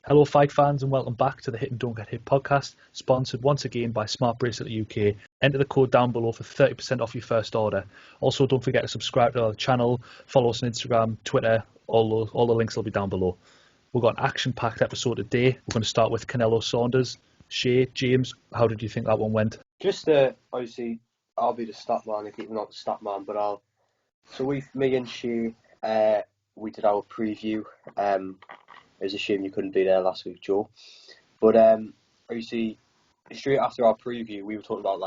Hello, fight fans, and welcome back to the Hit and Don't Get Hit podcast, sponsored once again by Smart Bracelet UK. Enter the code down below for 30% off your first order. Also, don't forget to subscribe to our channel, follow us on Instagram, Twitter, all the links will be down below. We've got an action-packed episode today. We're going to start with Canelo Saunders. Shay, James, how did you think that one went? Just obviously, I'll be the stat man if you're not the stat man, but me and Shay, we did our preview. It was a shame you couldn't be there last week, Joe. But obviously, straight after our preview, we were talking about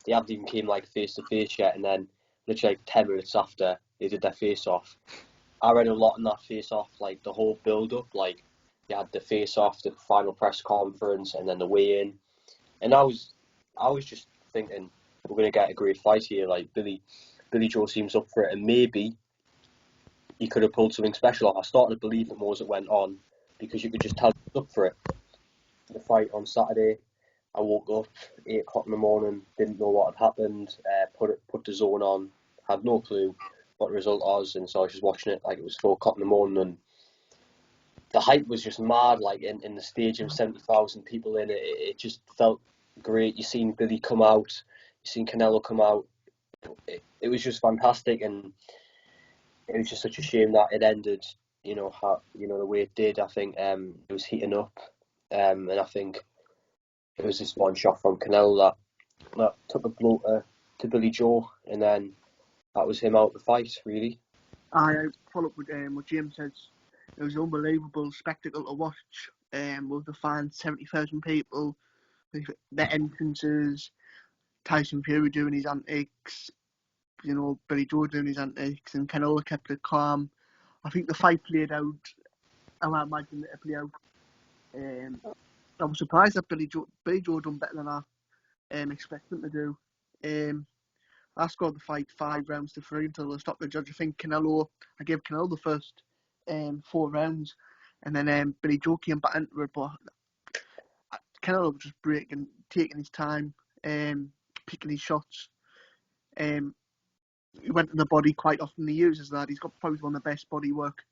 they haven't even came face to face yet, and then literally 10 minutes after they did their face off. I read a lot in that face off, the whole build up, they had the face off, the final press conference, and then the weigh in, and I was just thinking we're gonna get a great fight here. Billy Joe seems up for it, and maybe he could have pulled something special off. I started to believe it more as it went on, because you could just tell he was up for it. The fight on Saturday, I woke up 8 o'clock in the morning, didn't know what had happened, put the zone on, had no clue what the result was, and so I was just watching it like it was 4 o'clock in the morning, and the hype was just mad, in the stadium, 70,000 people in it. It just felt great. You seen Billy come out, you seen Canelo come out. It was just fantastic, and it was just such a shame that it ended, the way it did. I think it was heating up, and I think it was just one shot from Canelo that took a blow to Billy Joe, and then that was him out the fight, really. I follow up with what James says. It was an unbelievable spectacle to watch, with the fans, 70,000 people, the entrances, Tyson Fury doing his antics, Billy Joe doing his antics, and Canelo kept it calm. I think the fight played out how I imagined it to play out. I was surprised that Billy Joe done better than I expected him to do. I scored the fight 5 rounds to 3 until I stopped the judge. I gave Canelo the first 4 rounds, and then Billy Joe came back into it, but Canelo was just taking his time, picking his shots. He went to the body quite often. He uses that. He's got probably one of the best body work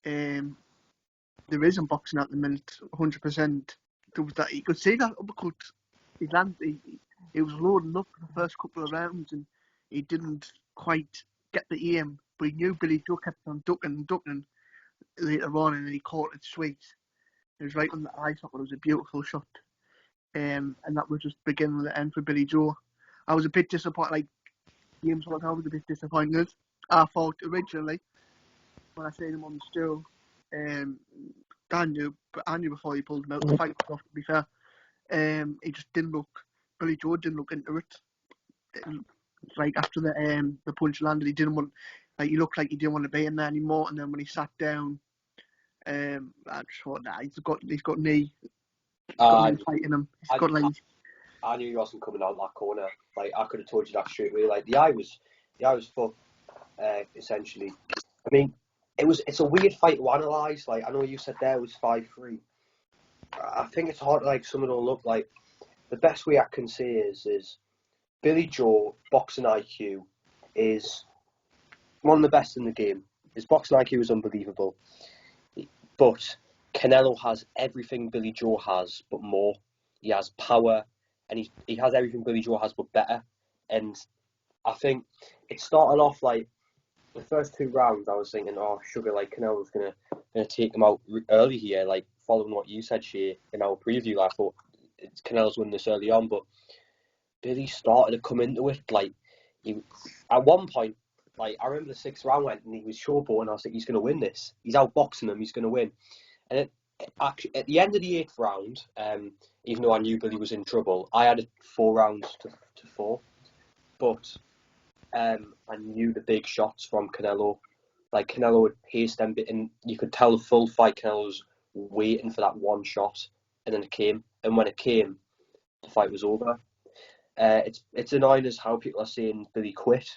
there is in boxing at the minute, 100%. There was that, you could see that uppercut. He was loading up for the first couple of rounds, and he didn't quite get the aim. But he knew Billy Joe kept on ducking later on, and then he caught it sweet. It was right on the eye socket. It was a beautiful shot. And that was just the beginning of the end for Billy Joe. I was a bit disappointed, James was. I was a bit disappointed. I thought originally, when I seen him on the stool, I knew before he pulled him out. The fight was off, to be fair. He just didn't look. Billy Joe didn't look into it. After the punch landed, he didn't want. He looked like he didn't want to be in there anymore. And then when he sat down, I just thought, he's got knee. Fighting him. I knew he wasn't coming out that corner. I could have told you that straight away. The eye was fucked. Essentially, I mean, it's a weird fight to analyse. I know you said there was 5-3. I think it's hard to sum it all up. The best way I can say is Billy Joe boxing IQ is one of the best in the game. His boxing IQ is unbelievable, but Canelo has everything Billy Joe has, but more. He has power, and he has everything Billy Joe has, but better. And I think it started off the first 2 rounds. I was thinking, oh, sugar, Canelo's gonna take him out early here. Following what you said, Shay, in our preview, I thought Canelo's winning this early on, but Billy started to come into it. At one point, I remember the 6th round went, and he was showboating. I was like, he's gonna win this. He's outboxing him. He's gonna win. And actually, at the end of the 8th round, even though I knew Billy was in trouble, I had it 4 rounds to 4. But I knew the big shots from Canelo. Canelo would pace them, and you could tell the full fight Canelo was waiting for that one shot, and then it came. And when it came, the fight was over. It's annoying as how people are saying Billy quit.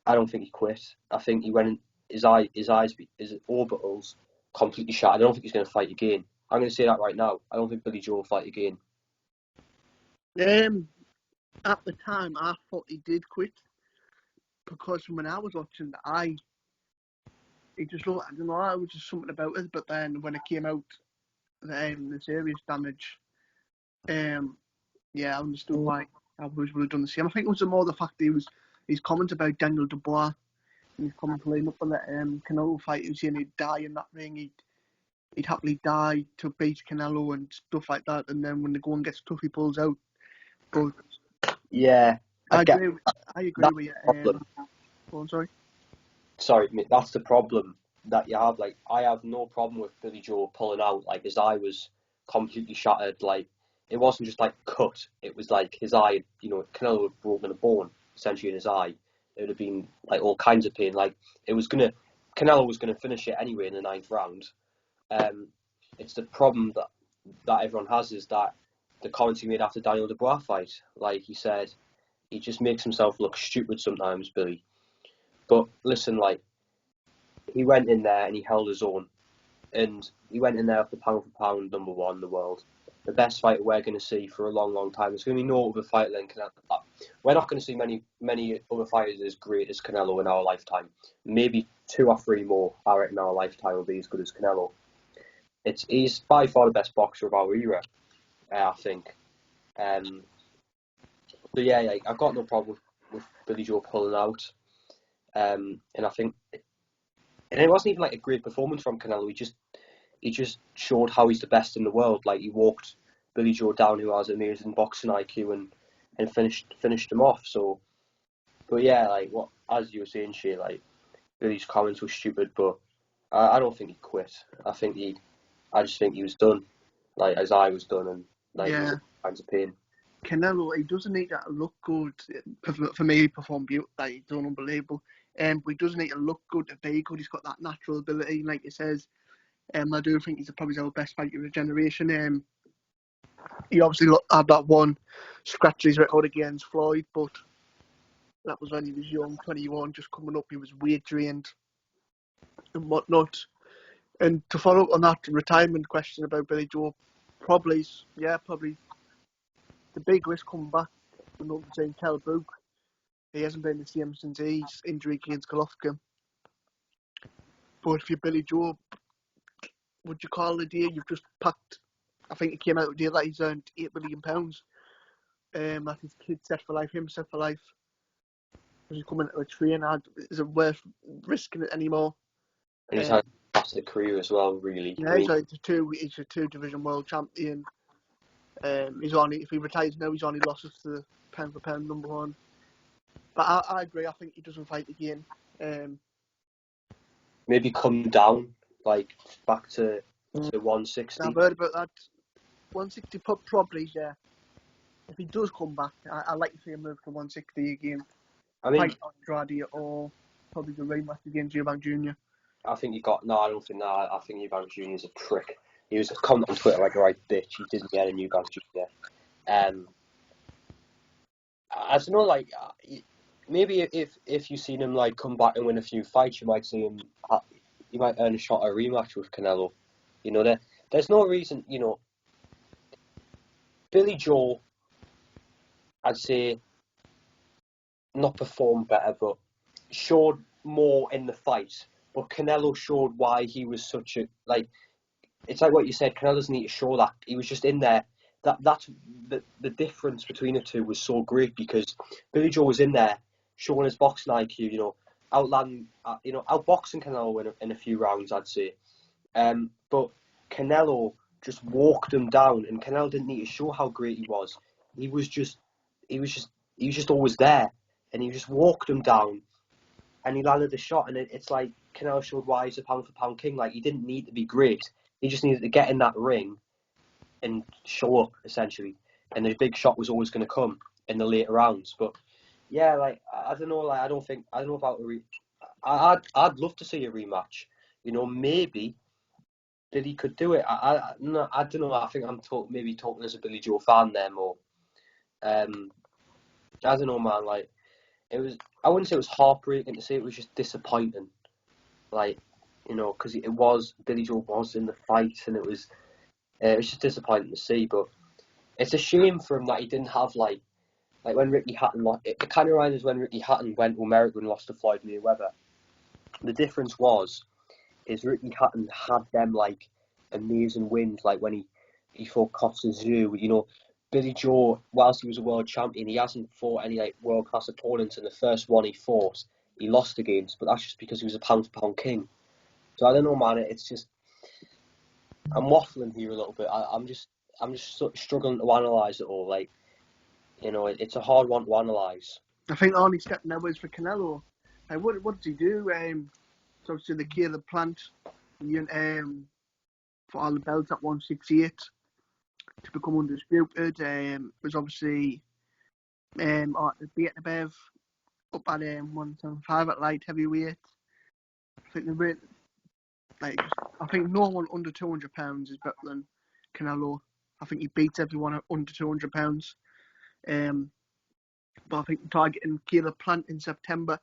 I don't think he quit. I think he went in, his orbitals completely shut. I don't think he's going to fight again. I'm going to say that right now. I don't think Billy Joe will fight again. At the time, I thought he did quit, because when I was watching it just looked, I don't know, it was just something about it. But then when it came out the serious damage. Yeah, I understood why Alvarez would have done the same. I think it was more the fact that his comments about Daniel Dubois and his comments leading up on that Canelo fight. He was saying he'd die in that ring. He'd happily die to beat Canelo and stuff like that. And then when the going gets tough, he pulls out. But yeah, I agree with you. Problem. Oh, I'm sorry. Sorry, mate, that's the problem that you have. Like, I have no problem with Billy Joe pulling out. Like, his eye was completely shattered. Like, it wasn't just like cut. It was like his eye, Canelo had broken a bone essentially in his eye. It would have been like all kinds of pain. Like, Canelo was gonna finish it anyway in the 9th round. It's the problem that everyone has is that the comments he made after Daniel Dubois fight. Like he said, he just makes himself look stupid sometimes, Billy. But listen, like, he went in there and he held his own. And he went in there with the pound for pound #1 in the world. The best fighter we're going to see for a long, long time. There's going to be no other fighter than Canelo. We're not going to see many other fighters as great as Canelo in our lifetime. Maybe 2 or 3 more, I reckon, in our lifetime will be as good as Canelo. He's by far the best boxer of our era, I think. So yeah, I've got no problem with Billy Joe pulling out. And I think, and it wasn't even like a great performance from Canelo. He just showed how he's the best in the world. Like, he walked Billy Joe down, who has amazing boxing IQ, and finished him off. So, but yeah, like, what, as you were saying, Shay, like, Billy's comments were stupid, but I don't think he quit. I just think he was done. Like, his eye was done, and like, he was in kinds of pain. Canelo, he doesn't need to look good. For me, he performed beautiful. Like, he's done unbelievable. But he doesn't need to look good to be good. He's got that natural ability, like he says. I do think he's probably our best fighter of the generation. He obviously had that one scratch his record against Floyd, but that was when he was young, 21, just coming up. He was weight drained and whatnot. And to follow up on that retirement question about Billy Joe, probably the big risk coming back. We're not saying Kell Brook. He hasn't been the same since his injury against Golovkin. But if you're Billy Joe, would you call the deal you've just packed? I think it came out with the deal that he's earned £8 million. That his kid set for life, him set for life. He's coming to a trainer. Is it worth risking it anymore? And he's had a fantastic career as well, really. Yeah, he's a 2-division world champion. If he retires now, he's only losses to the pound for pound #1. But I agree. I think he doesn't fight again. Maybe come down, like, back to 160. I've heard about that. 160 probably, yeah. If he does come back, I'd like to see him move to 160 again. I mean, fight Andrade or probably the rematch against Eubank Jr. I think I don't think that. I think Eubank Jr. is a prick. He was commenting on Twitter like a right bitch. He didn't get a Eubank Jr. I don't know, like, maybe if you seen him like come back and win a few fights, you might see him. You might earn a shot at a rematch with Canelo. There's no reason. Billy Joe, I'd say, not performed better, but showed more in the fight. But Canelo showed why he was such a, like, it's like what you said, Canelo doesn't need to show that. He was just in there. That's the difference between the two was so great, because Billy Joe was in there showing his boxing IQ, outboxing Canelo in a few rounds, I'd say. But Canelo just walked him down, and Canelo didn't need to show how great he was. He was just always there, and he just walked him down, and he landed the shot. And it's like Canelo showed why he's a pound for pound king. Like, he didn't need to be great; he just needed to get in that ring and show up, essentially. And the big shot was always going to come in the later rounds. But yeah, like, I don't know, like, I don't know about I'd love to see a rematch. Maybe Billy could do it. I don't know. I think I'm maybe talking as a Billy Joe fan there more. I don't know, man. Like, it was. I wouldn't say it was heartbreaking to say. It was just disappointing. Like, because Billy Joe was in the fight, and it was just disappointing to see. But it's a shame for him that he didn't have like when Ricky Hatton. It kind of reminds us when Ricky Hatton went to America and lost to Floyd Mayweather. The difference is Ricky Hatton had them like amazing wins, like when he fought Costa Zoo. You know, Billy Joe, whilst he was a world champion, he hasn't fought any like world class opponents. And the first one he fought, he lost against, but that's just because he was a pound for pound king. So I don't know, man. It's just I'm waffling here a little bit. I'm just struggling to analyse it all. Like, you know, it's a hard one to analyse. I think the only step now is for Canelo. Like, what did he do? So obviously the Caleb plant, for all the belts at 168 to become undisputed. Was obviously beating Bev up at 175 at light heavyweight. I think no one under 200 pounds is better than Canelo. I think he beats everyone under 200 pounds. But I think targeting Caleb Plant in September,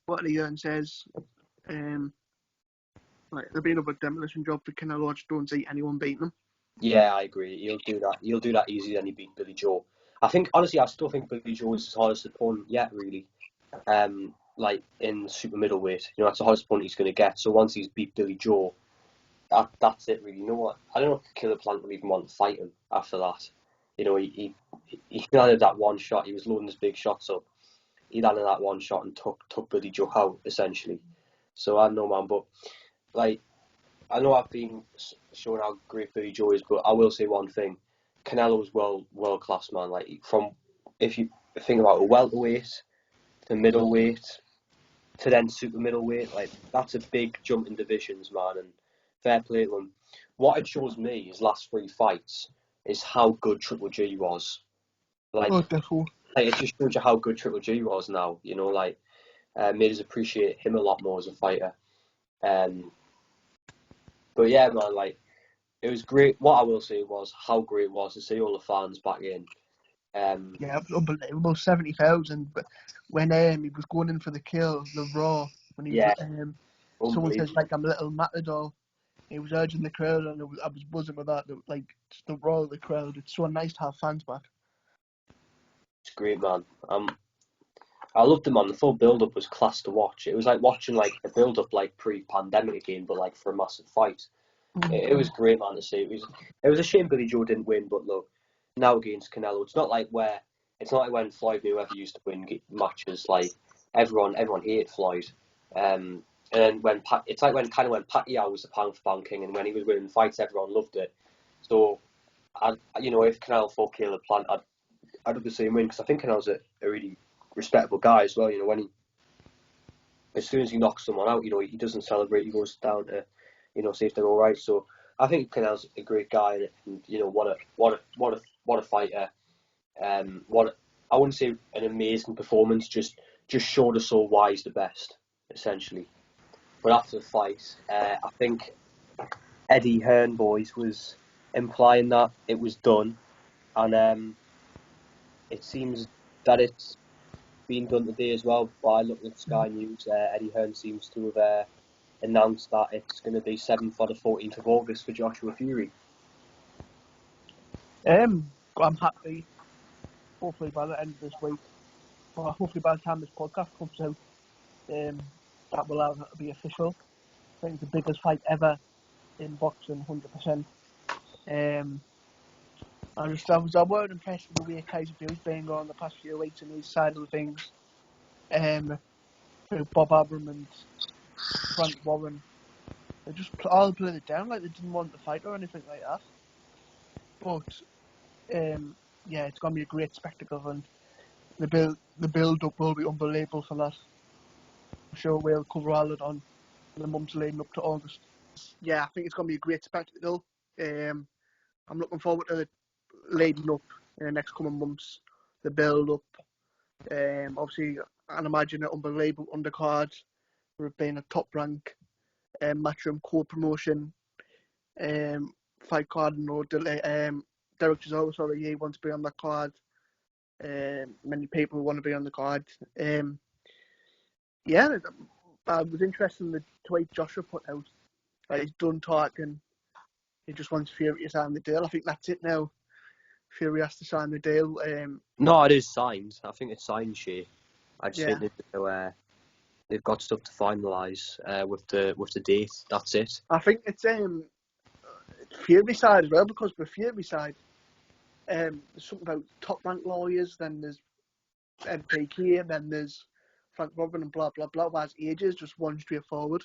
what the urn says, there'll be another demolition job for Canelo. I just don't see anyone beating him. Yeah, I agree. He'll do that. He'll do that easier than he beat Billy Joe. I think, honestly, I still think Billy Joe is his hardest opponent yet, really. Like in super middleweight, you know, that's the hardest opponent he's going to get. So once he's beat Billy Joe, that's it, really. You know what? I don't know if Killer Plant will even want to fight him after that. You know, he landed that one shot. He was loading his big shots up. He landed that one shot and took Billy Joe out, essentially. So I don't know, man. But like, I know I've been showing how great Billy Joe is, but I will say one thing: Canelo's world class, man. Like, if you think about a welterweight to middleweight to then super middleweight, like, that's a big jump in divisions, man. And fair play to him. What it shows me, his last 3 fights, is how good Triple G was. Like, it just shows you how good Triple G was now. You know, like, made us appreciate him a lot more as a fighter. But yeah, man, like, it was great. What I will say was how great it was to see all the fans back in. Yeah, it was unbelievable. 70,000. But when he was going in for the kill, the Raw, when he was, someone says like I'm a little matador. He was urging the crowd, and I was buzzing with that. Like, just the roar of the crowd. It's so nice to have fans back. It's great, man. I loved him, man. The full build-up was class to watch. It was like watching like a build-up like pre-pandemic again, but like for a massive fight. It was great, man, to see. It was a shame Billy Joe didn't win, but look, now against Canelo, it's not like when Floyd Mayweather used to win matches. Like, everyone hated Floyd. And then it's like when Pacquiao was the pound for pound king, and when he was winning fights, everyone loved it. So, if Canelo fought Caleb Plant, I'd have the same win, because I think Canelo's a really respectable guy as well. You know, as soon as he knocks someone out, you know, he doesn't celebrate. He goes down to, you know, see if they're all right. So I think Canelo's a great guy, and you know, what a fighter. I wouldn't say an amazing performance, just showed us all why he's the best, essentially. But after the fight, I think Eddie Hearn boys was implying that it was done, and it seems that it's been done today as well. By looking at Sky News, Eddie Hearn seems to have announced that it's going to be 7th or the 14th of August for Joshua Fury. I'm happy. Hopefully by the end of this week, or hopefully by the time this podcast comes out, that will allow it to be official. I think it's the biggest fight ever in boxing, 100%. I was impressed with the way Kaiser Bill's been going the past few weeks and his side of things. Through Bob Arum and Frank Warren, they just all played it down like they didn't want to fight or anything like that. But yeah, it's going to be a great spectacle, and the build up will be unbelievable for that. I'm sure we'll cover all it on the months leading up to August. Yeah, I think it's going to be a great spectacle. I'm looking forward to leading up in the next coming months, the build up. Obviously, I'd imagine an unbelievable undercard with being a top rank matchroom co-promotion fight card. No delay. Derek Chisholm, sorry, he wants to be on that card. Many people want to be on the card. Yeah, it was interesting the tweet Joshua put out. He's done talking. He just wants Fury to sign the deal. I think that's it now. Fury has to sign the deal. No, it is signed. I think it's signed, Shay. I just think they've got stuff to finalise with the date. That's it. I think it's Fury side as well, because with Fury side, there's something about top rank lawyers, then there's MPK, and then there's Frank Robin and blah blah blah. Whereas AJ is just one straight forward.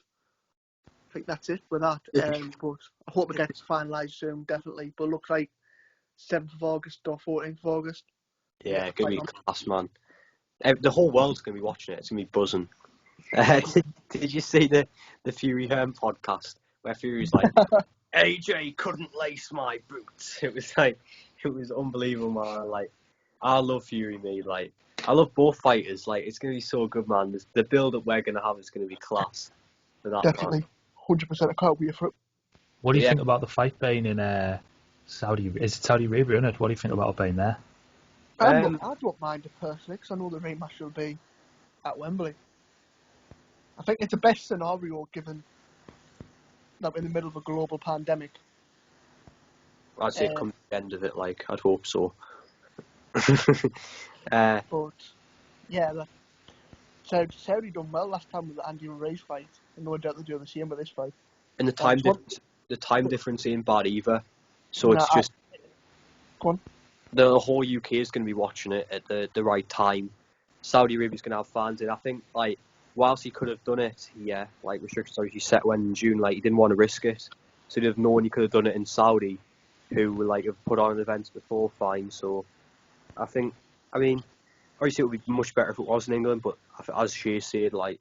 I think that's it with that. But I hope it gets finalised soon, definitely. But it looks like 7th of August or 14th of August. Yeah, it's going to be class, man. The whole world's going to be watching it. It's going to be buzzing. Did you see the Fury podcast where Fury's like, AJ couldn't lace my boots? It was unbelievable, man. Like, I love Fury, me. Like, I love both fighters. Like, it's going to be so good, man. The build-up we're going to have is going to be class. For that, definitely, 100%. I can't wait for it. What do you think about the fight being in Saudi? Is it Saudi Arabia, isn't it? What do you think about it being there? I don't mind it personally, because I know the rematch will be at Wembley. I think it's the best scenario given that we're in the middle of a global pandemic. I'd say come to the end of it, like, I'd hope so. But, yeah, Saudi done well last time with the Andy Ruiz fight, and no doubt they'll do the same with this fight. And the time difference ain't bad either. So it's just... Go on. The whole UK is going to be watching it at the right time. Saudi Arabia's going to have fans, and I think, like, whilst he could have done it, like, restrictions obviously set when in June, like, he didn't want to risk it. So he'd have known he could have done it in Saudi, who would, like, have put on events before, fine. So I mean, obviously it would be much better if it was in England, but as Shay said, the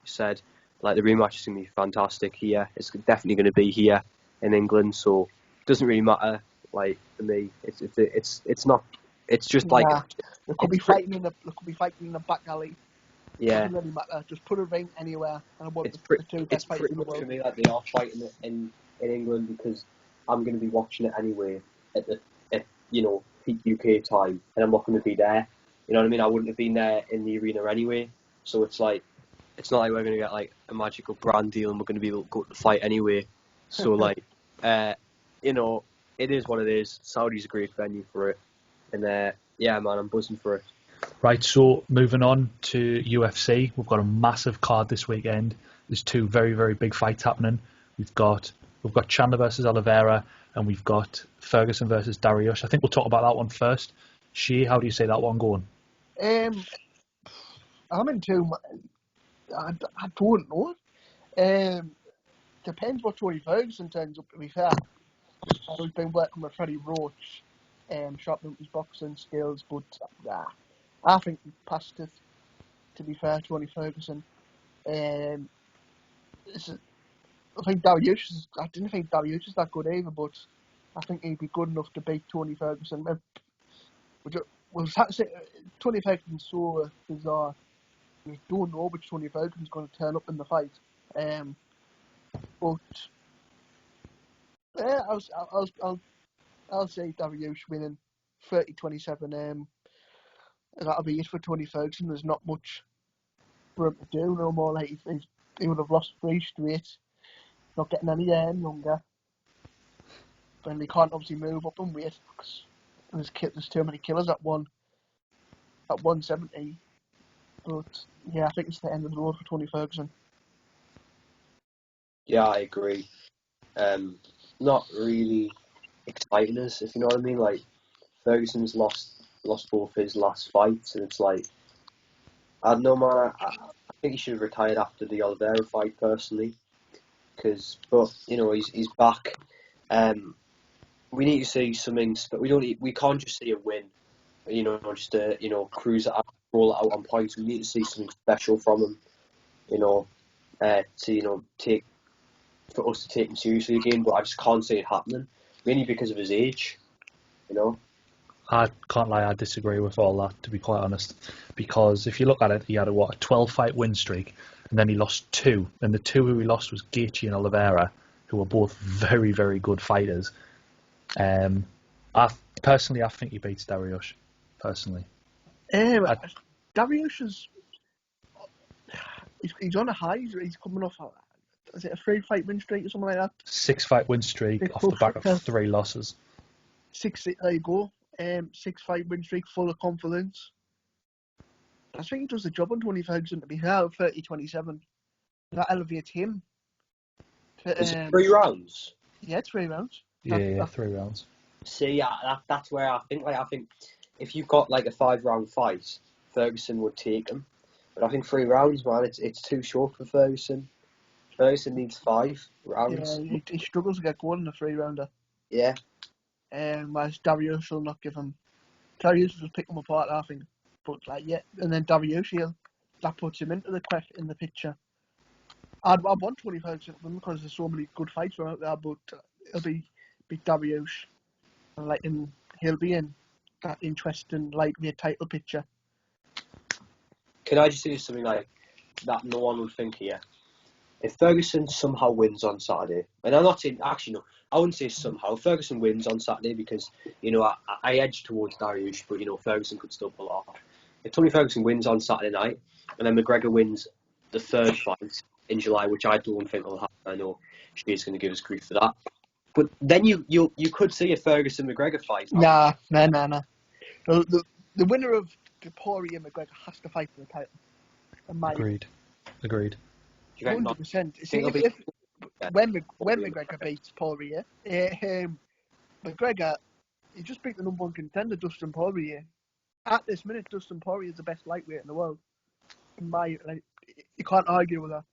rematch is going to be fantastic here. It's definitely going to be here in England, so it doesn't really matter. Like, for me, it's not. It's just like they could be fighting in the back alley. Yeah, it doesn't really matter. Just put a ring anywhere, and I want the two best it's fighters pretty in the much world. for me like they are fighting it in England, because I'm going to be watching it anyway at peak UK time, and I'm not going to be there. You know what I mean? I wouldn't have been there in the arena anyway. So it's like, it's not like we're going to get like a magical brand deal and we're going to be able to go to the fight anyway. So like, it is what it is. Saudi's a great venue for it, and yeah, man, I'm buzzing for it. Right, so moving on to UFC, we've got a massive card this weekend. There's two very, very big fights happening. We've got Chandler versus Oliveira, and we've got Ferguson versus Dariush. I think we'll talk about that one first. Shea, how do you say that one going? I'm into. I don't know. Depends what Tony Ferguson turns up, to be fair. I've been working with Freddie Roach, sharpening his boxing skills, but I think he passed it, to be fair, Tony Ferguson. I think Dariush I didn't think Dariush is that good either, but I think he'd be good enough to beat Tony Ferguson. Tony Ferguson's so bizarre. You don't know which Tony Ferguson's going to turn up in the fight. But yeah, I'll say Dariush winning 30-27. That'll be it for Tony Ferguson. There's not much for him to do. No more, like he would have lost 3 straight. Not getting any younger. But he can't obviously move up and weight because there's too many killers at 170. But yeah, I think it's the end of the road for Tony Ferguson. Yeah, I agree. Not really exciting us, if you know what I mean. Like, Ferguson's lost both his last fights, and it's like, I don't know, man. I think he should have retired after the Oliveira fight, personally. But he's back. We need to see something. We can't just see a win. Just cruise it out, roll it out on points. We need to see something special from him. For us to take him seriously again. But I just can't see it happening, mainly because of his age. I can't lie, I disagree with all that, to be quite honest. Because if you look at it, he had a 12-fight win streak, and then he lost 2. And the 2 who he lost was Gaethje and Oliveira, who were both very, very good fighters. I think he beats Dariush, personally. Dariush he's on a high. He's coming off is it a 3-fight win streak or something like that? 6-fight win streak off the back of 3 losses. 6, there you go. 6-fight win streak, full of confidence. I think he does the job on Tony Ferguson, to be fair, 30-27. That elevates him. Is it 3 rounds? Yeah, 3 rounds. Yeah, 3 rounds. See, that's where I think if you've got like a 5-round fight, Ferguson would take him. But I think 3 rounds, man, it's too short for Ferguson. Ferguson needs 5 rounds. Yeah, he struggles to get going in a 3-rounder. Yeah. Whereas Dariush will not give him. Dariush will pick him apart, I think. But and then Dariush, that puts him into the picture. I'd want 20 Ferguson because there's so many good fights out there, but it'll be Dariush, and he'll be in that interesting lightweight title picture. Can I just say something like that? No one would think here. If Ferguson somehow wins on Saturday, and I'm not saying actually no, I wouldn't say somehow. Ferguson wins on Saturday because I edge towards Dariush, but Ferguson could still pull off. If Tony Ferguson wins on Saturday night, and then McGregor wins the 3rd fight in July, which I don't think will happen. I know she's going to give us grief for that. But then you could see a Ferguson McGregor fight. Nah. The winner of the Poirier McGregor has to fight for the title. Agreed. 100%. When McGregor beats Poirier, McGregor, he just beat the number 1 contender, Dustin Poirier. At this minute, Dustin Poirier is the best lightweight in the world. You can't argue with that.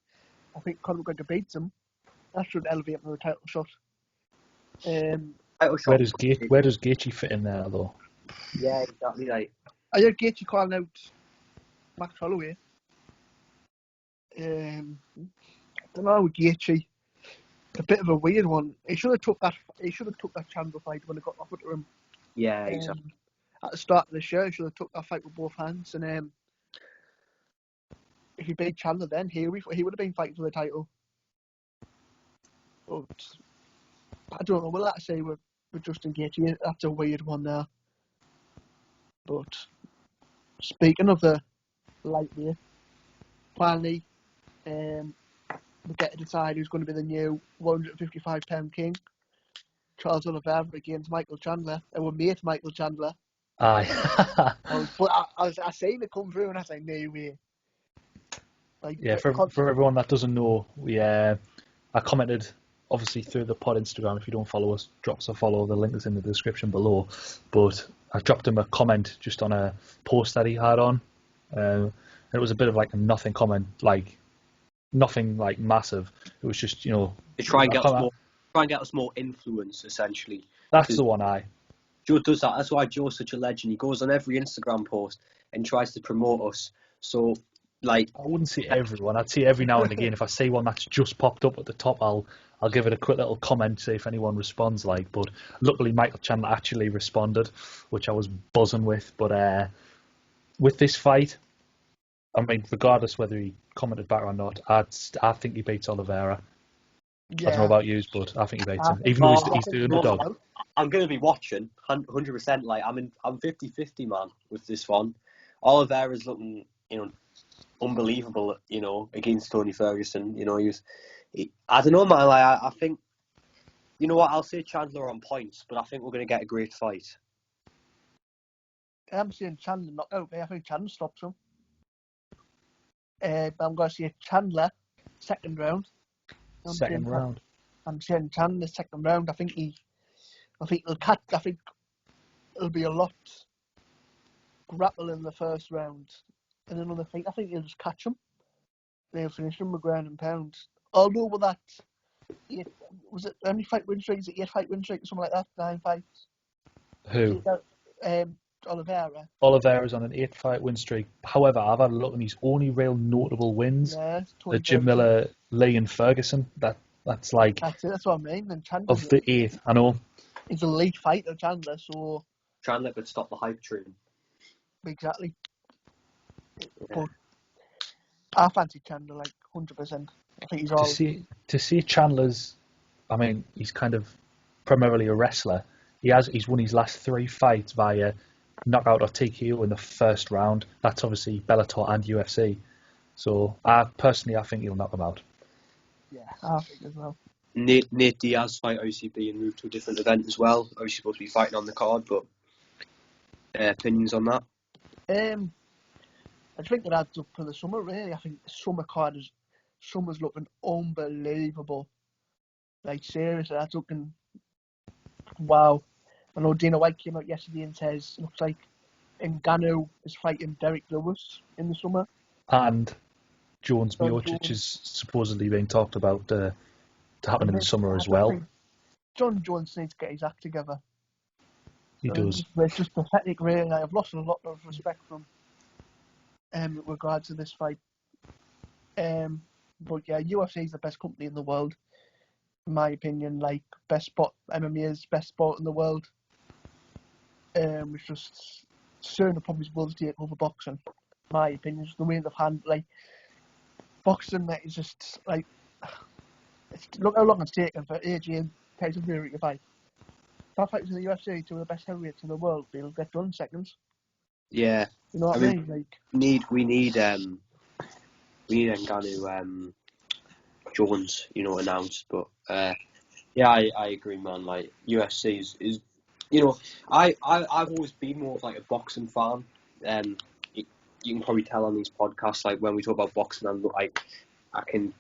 I think Conor McGregor beats him. That should elevate him to a title shot. Where does Gaethje fit in there, though? Yeah, exactly. Like, I heard Gaethje calling out Max Holloway. I don't know, Gaethje. A bit of a weird one. He should have took that Chandler fight when it got offered to him. Yeah, exactly. At the start of the show, he should have took that fight with both hands. And if he beat Chandler, then he would have been fighting for the title. But I don't know. We'll have to say with Justin Gaethje, that's a weird one there. But speaking of the lightweight, finally, we get to decide who's going to be the new 155-pound king. Charles Oliveira against Michael Chandler. Our mate Michael Chandler. Aye. I seen it come through and I was like, no way. For everyone that doesn't know, I commented obviously through the pod Instagram. If you don't follow us, drop us a follow. The link is in the description below. But I dropped him a comment just on a post that he had on. It was a bit of like a nothing comment, like nothing like massive. It was just to try and get us more influence, essentially. That's the one. Joe does that. That's why Joe's such a legend. He goes on every Instagram post and tries to promote us. So, I wouldn't say everyone. I'd say every now and again. If I see one that's just popped up at the top, I'll give it a quick little comment, see if anyone responds. But luckily, Michael Chandler actually responded, which I was buzzing with. But with this fight, I mean, regardless whether he commented back or not, I think he beats Oliveira. Yeah. I don't know about you, but I think he beats him, even though he's the underdog. I'm going to be watching 100%. I'm 50-50, man, with this one. Oliveira's looking, unbelievable, against Tony Ferguson. I don't know, man. I think, you know what? I'll say Chandler on points, but I think we're going to get a great fight. I'm saying Chandler knocked out. I think Chandler stops him. But I'm going to say Chandler second round. I'm saying Chandler second round. I think he'll catch. I think it'll be a lot grapple in the first round, and then I think he'll just catch him. They'll finish him with ground and pound. Although with that, was it how many fight win streak? Is it 8 fight win streak or something like that? 9 fights. Who? Oliveira. Oliveira's on an 8 fight win streak. However, I've had a look, and his only real notable wins the Jim Miller, Lee, and Ferguson. That's like. That's it. That's what I mean. And of the 8, I know. He's a elite fighter, Chandler. So Chandler could stop the hype train. Exactly. Yeah. But I fancy Chandler 100%. I think he's all. To see Chandler's. I mean, he's kind of primarily a wrestler. He's won his last 3 fights via knockout or TKO in the first round. That's obviously Bellator and UFC. So I think he'll knock him out. Yeah, I think as well. Nate Diaz fight obviously being moved to a different event as well. Obviously supposed to be fighting on the card, but opinions on that? I think it adds up for the summer. Really, I think the summer's looking unbelievable. Seriously, that's looking Wow. I know Dana White came out yesterday and says looks like Ngannou is fighting Derek Lewis in the summer. And Jones John Miocic Jones. is supposedly being talked about to happen in the summer as I well. think John Jones needs to get his act together. He does. It's just pathetic, really. I've lost a lot of respect from him with regards to this fight. But yeah, UFC is the best company in the world, in my opinion. Like, best sport, MMA is best sport in the world. It's just Cerrone probably will take over boxing, in my opinion. Just the way they've handled, like, boxing, that is just, like, look how long it's taken for AJ and Tyson Fury to fight. That fight was in the UFC, two of the best heavyweights in the world. They'll get done in seconds. Yeah. You know what I mean? Like, we need Ngannou Jones, announced. But yeah, I agree, man. Like, UFC is I've always been more of like a boxing fan. You can probably tell on these podcasts, like when we talk about boxing, I'm like, I go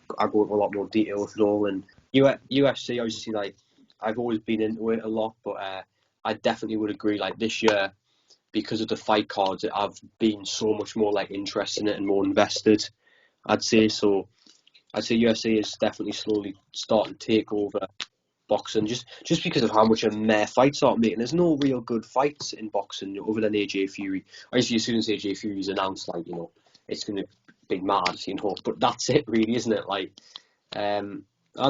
into a lot more detail with it all. And UFC, obviously, like, I've always been into it a lot, but I definitely would agree. Like, this year, because of the fight cards, I've been so much more like interested in it and more invested, I'd say. So I'd say UFC is definitely slowly starting to take over boxing, just because of how much a meh fights are making. There's no real good fights in boxing other than AJ Fury. Obviously, as soon as AJ Fury's announced, like, it's going to be mad, but that's it, really, isn't it? Like, I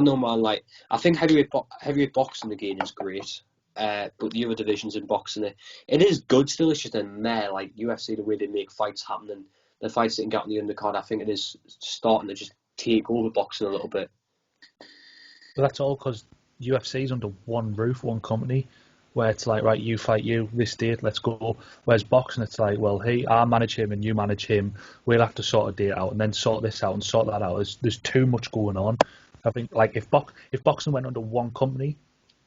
know, man. Like, I think heavyweight boxing again is great. But the other divisions in boxing, it is good still. It's just a meh. Like, UFC, the way they make fights happen and the fights that can get on the undercard, I think it is starting to just take over boxing a little bit. But that's all because UFC's under one roof, one company, where it's like, right, you fight you, this date, let's go. Whereas boxing, it's like, well, hey, I manage him and you manage him. We'll have to sort a date out and then sort this out and sort that out. There's too much going on. I think, like, if boxing went under one company,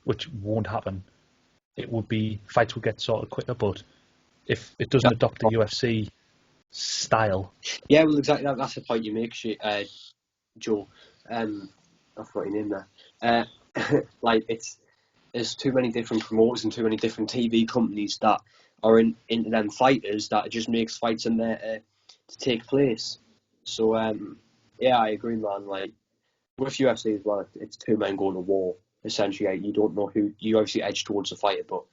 which won't happen, it would be, fights would get sorted quicker. But if it doesn't adopt the UFC style. Yeah, well, exactly. That's the point you make, Joe. I forgot your name there. Like, there's too many different promoters and too many different TV companies that are into them fighters that it just makes fights in there to take place. So yeah, I agree, man. Like, with UFC as well, it's two men going to war. Essentially, you don't know who you obviously edge towards the fighter, but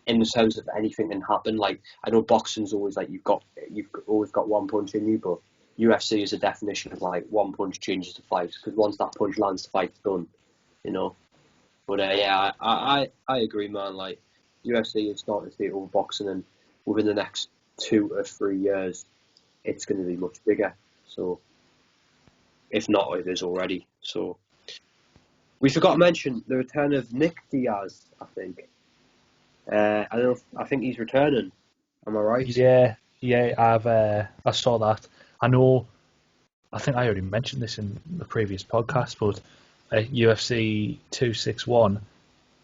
in the sense of anything can happen. Like, I know boxing's always like you've always got one punch in you, but UFC is a definition of like one punch changes the fight, because once that punch lands, the fight's done. But yeah, I agree, man. Like, UFC is starting to take over boxing, and within the next 2 or 3 years, it's going to be much bigger. So, if not, it is already. So, we forgot to mention the return of Nick Diaz. I think. I think he's returning. Am I right? Yeah, I saw that. I think I already mentioned this in the previous podcast, but UFC 261,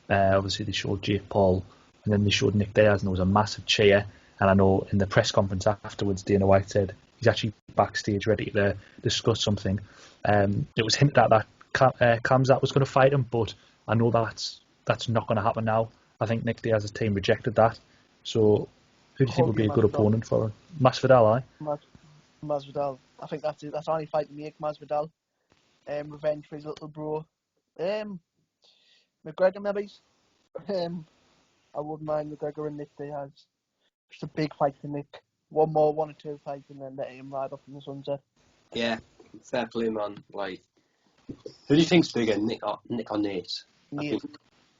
obviously they showed Jake Paul and then they showed Nick Diaz, and there was a massive cheer. And I know in the press conference afterwards, Dana White said he's actually backstage ready to discuss something. It was hinted at that Khamzat was going to fight him, but I know that's not going to happen now. I think Nick Diaz's team rejected that. So who do you think would be a good opponent for him? Masvidal, aye? Masvidal. I think that's it. That's the only fight to make, Masvidal. Revenge for his little bro. McGregor, maybe. I wouldn't mind McGregor and Nick Diaz. Just a big fight for Nick. One or two fights, and then let him ride off in the sunset. Yeah, fair play, man. Like, who do you think's bigger, Nick or Nate? Nate.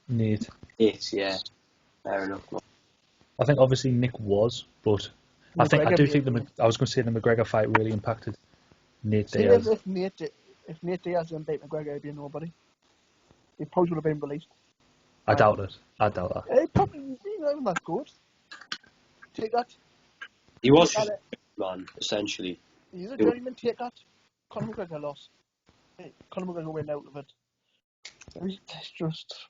Nate. Nate, yeah. Fair enough, man. I think obviously Nick was, but I do think I was going to say the McGregor fight really impacted Nate Diaz. If Nate Diaz didn't beat McGregor, he'd be a nobody. He probably would have been released. I doubt it. He probably wasn't that good. Take that. He was just man, essentially. He's a journeyman. Take that. Conor McGregor lost. Conor McGregor went out of it. It's just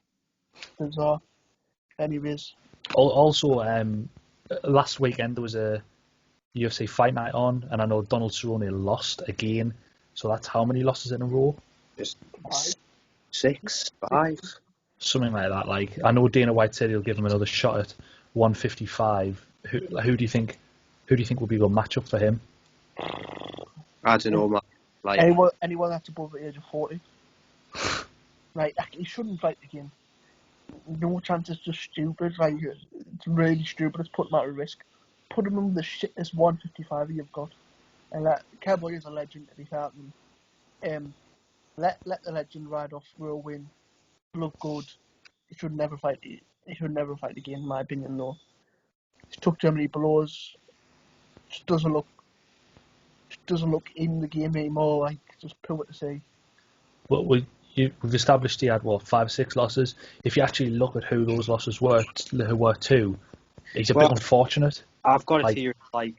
bizarre. Anyways. Also, last weekend there was a UFC fight night on, and I know Donald Cerrone lost again. So that's how many losses in a row? Just 6, 5. something like that. Like, I know Dana White said he'll give him another shot at 155. Who do you think? Who do you think will be a good matchup for him? I don't know, man. Like anyone that's above the age of 40. Like, he shouldn't fight again. No chance. It's just stupid. Like, it's really stupid. It's putting him at risk. Put him in the shittest 155 you've got. And Cowboy is a legend, to be fair. Let the legend ride off for a win. Look good. He should never fight. He should never fight again, in my opinion. No. He took Germany blows. Just doesn't look in the game anymore. Like, just poor to see. Well, we've established he had 5-6 losses. If you actually look at who those losses were to, he's a bit unfortunate. I've got it here. I've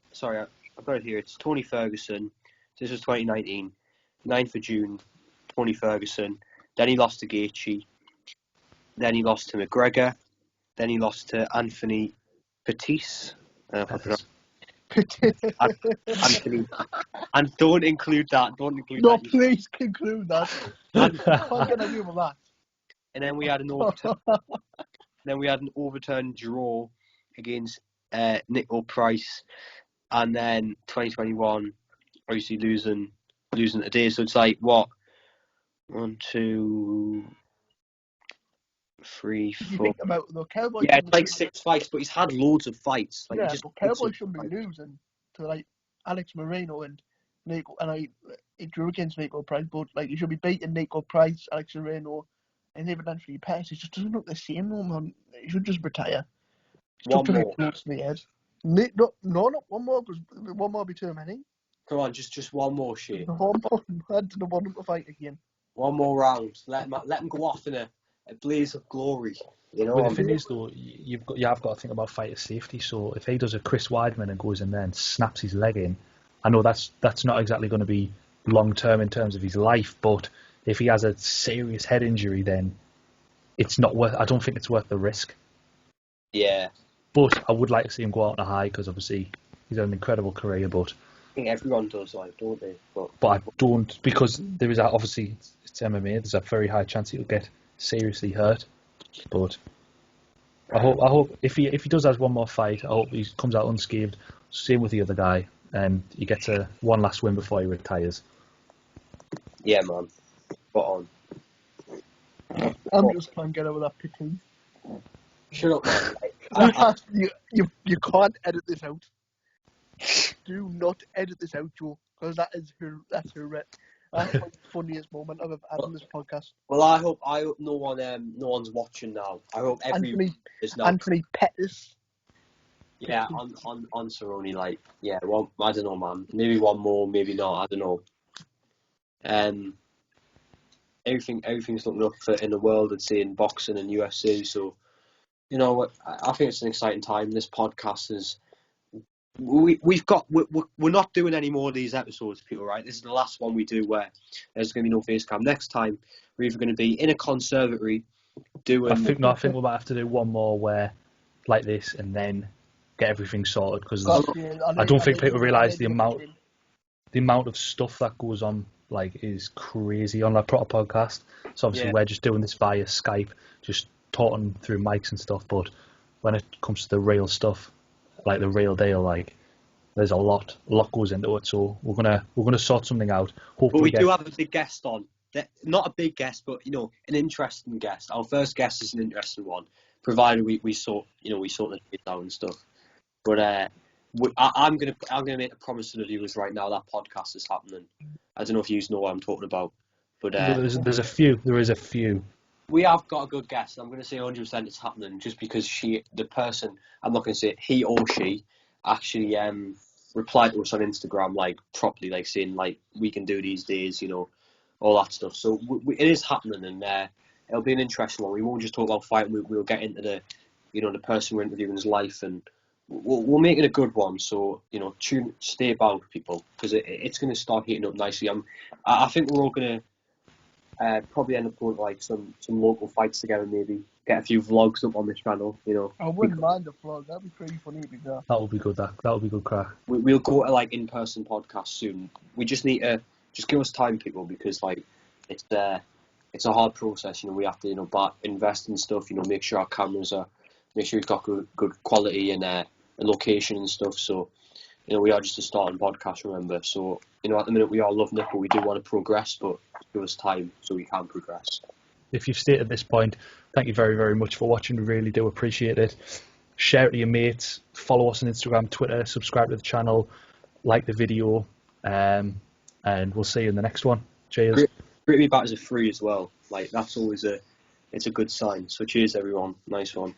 got it here. It's Tony Ferguson. This was 2019, 9th of June. Tony Ferguson. Then he lost to Gaethje. Then he lost to McGregor. Then he lost to Anthony Pettis. Anthony. And don't include that. No, please conclude that. I can't get away with that. And then we had an overturned draw against Nickel Price, and then 2021, obviously losing today. So it's like what? 1, 2, 3, 4. You think about the Cowboy. Yeah, it's like 6 fights, but he's had loads of fights. Like, yeah, but Cowboy shouldn't be losing to like Alex Moreno and Nico, and he drew against Nico Price, but like he should be beating Nico Price, Alex Moreno, and even Anthony Pettis. It just doesn't look the same, no man. He should just retire. One more. Close to the head. No, not one more, because one more will be too many. Come on, just one more, Shane. One more. I don't want him to fight again. One more round. Let him go off in a blaze of glory. You know. Well, the thing is, though, you have got to think about fighter safety. So if he does a Chris Weidman and goes in there and snaps his leg in, I know that's not exactly going to be long term in terms of his life. But if he has a serious head injury, then it's not worth. I don't think it's worth the risk. Yeah. But I would like to see him go out on a high, because obviously he's had an incredible career. But I think everyone does, like, don't they? But I don't, because there is obviously it's MMA. There's a very high chance he'll get seriously hurt. But I hope if he does have one more fight, I hope he comes out unscathed. Same with the other guy, and he gets one last win before he retires. Yeah, man. Spot on. I'm just trying to get over that pity. Shut up, man. You can't edit this out. Do not edit this out, Joe, because that's the funniest moment I've ever had on this podcast. Well, I hope no one's watching now. I hope everyone is now. Anthony Pettis. Yeah, on Cerrone, like, yeah. Well, I don't know, man. Maybe one more, maybe not. I don't know. Everything's looking up in the world, and seeing boxing and UFC. So, you know what? I think it's an exciting time. This podcast is. We're not doing any more of these episodes, people, right? This is the last one we do where there's going to be no face cam. Next time, we're either going to be in a conservatory doing... I think we might have to do one more where, like this, and then get everything sorted, because I don't think people realise the amount of stuff that goes on, like, is crazy on our proper podcast. So obviously we're just doing this via Skype, just talking through mics and stuff, but when it comes to the real stuff, like the real deal, like, there's a lot goes into it. So we're gonna sort something out. Hopefully, but we do have a big guest on. Not a big guest, but an interesting guest. Our first guest is an interesting one, provided we sort the shit out and stuff. But I'm gonna make a promise to the viewers right now that podcast is happening. I don't know if you know what I'm talking about, but there's a few. There is a few. We have got a good guest. I'm going to say 100% it's happening, just because the person, I'm not going to say he or she, actually replied to us on Instagram, like, properly, like, saying, like, we can do these days, all that stuff. So it is happening, and it'll be an interesting one. We won't just talk about fighting. We'll get into the person we're interviewing's life, and we'll make it a good one. So, stay about, people, because it's going to start heating up nicely. I think we're all going to probably end up going to, like, some local fights together, maybe get a few vlogs up on this channel. I wouldn't mind a vlog. That'd be pretty funny. That would be good. That would be good crack. We'll go to, like, in-person podcasts soon. We just need to give us time, people, because, like, it's it's a hard process. We have to invest in stuff. Make sure our cameras make sure we've got good quality and location and stuff. So we are just a starting podcast, remember. So at the minute we are loving it, but we do want to progress. But give us time so we can progress. If you've stayed at this point, thank you very, very much for watching. We really do appreciate it. Share it to your mates. Follow us on Instagram, Twitter. Subscribe to the channel. Like the video. And we'll see you in the next one. Cheers. Great to be back as a free as well. That's always it's a good sign. So cheers, everyone. Nice one.